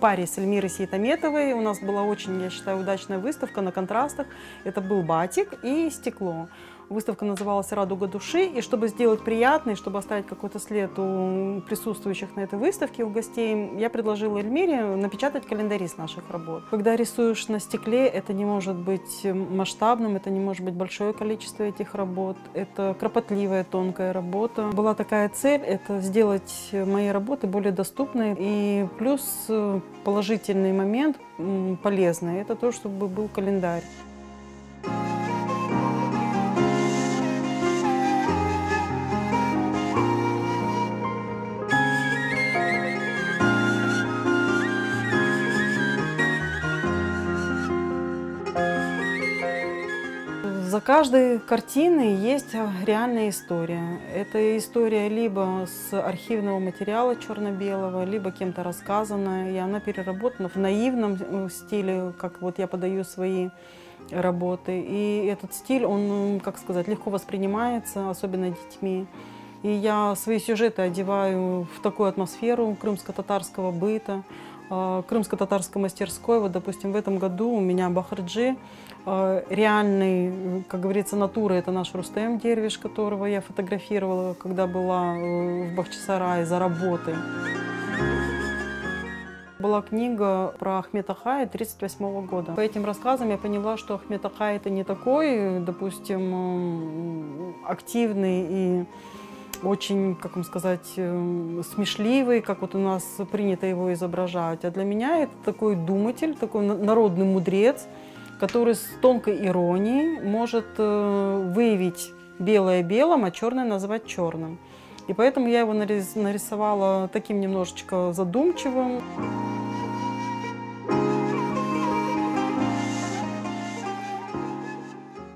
паре с Эльмирой Сейтаметовой. У нас была очень, я считаю, удачная выставка на контрастах. Это был батик и стекло. Выставка называлась «Радуга души». И чтобы сделать приятный, чтобы оставить какой-то след у присутствующих на этой выставке, у гостей, я предложила Эльмире напечатать календари с наших работ. Когда рисуешь на стекле, это не может быть масштабным, это не может быть большое количество этих работ. Это кропотливая, тонкая работа. Была такая цель – это сделать мои работы более доступны. И плюс положительный момент, полезный – это то, чтобы был календарь. За каждой картиной есть реальная история. Это история либо с архивного материала черно-белого, либо кем-то рассказанная, и она переработана в наивном стиле, как вот я подаю свои работы. И этот стиль, он, как сказать, легко воспринимается, особенно детьми. И я свои сюжеты одеваю в такую атмосферу крымско-татарского быта, крымско-татарской мастерской. Вот, допустим, в этом году у меня Бахарджи, реальный, как говорится, натура, это наш Рустем Дервиш, которого я фотографировала, когда была в Бахчисарае за работой. Была книга про Ахмед Ахая 1938 года. По этим рассказам я поняла, что Ахмед Ахай это не такой, допустим, активный и очень, как вам сказать, смешливый, как вот у нас принято его изображать. А для меня это такой думатель, такой народный мудрец, который с тонкой иронией может выявить белое белым, а черное назвать черным. И поэтому я его нарисовала таким немножечко задумчивым.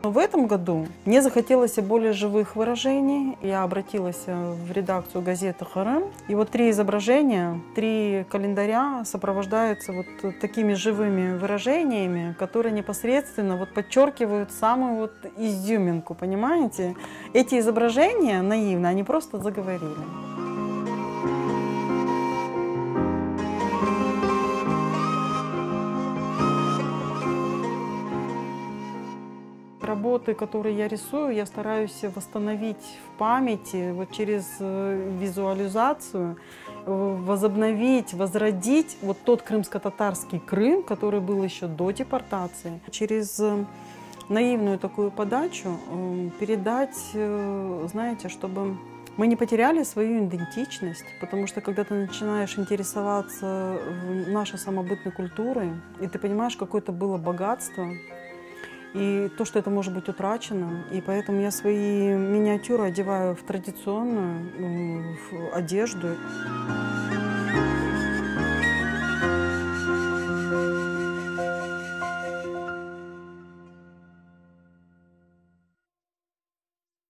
В этом году мне захотелось более живых выражений. Я обратилась в редакцию газеты «Харам». И вот 3 изображения, 3 календаря сопровождаются вот такими живыми выражениями, которые непосредственно вот подчеркивают самую вот изюминку, понимаете? Эти изображения наивно, они просто заговорили. Работы, которые я рисую, я стараюсь восстановить в памяти вот через визуализацию, возобновить, возродить вот тот крымско-татарский Крым, который был еще до депортации. Через наивную такую подачу передать, знаете, чтобы мы не потеряли свою идентичность, потому что когда ты начинаешь интересоваться нашей самобытной культурой, и ты понимаешь, какое это было богатство, и то, что это может быть утрачено. И поэтому я свои миниатюры одеваю в традиционную одежду.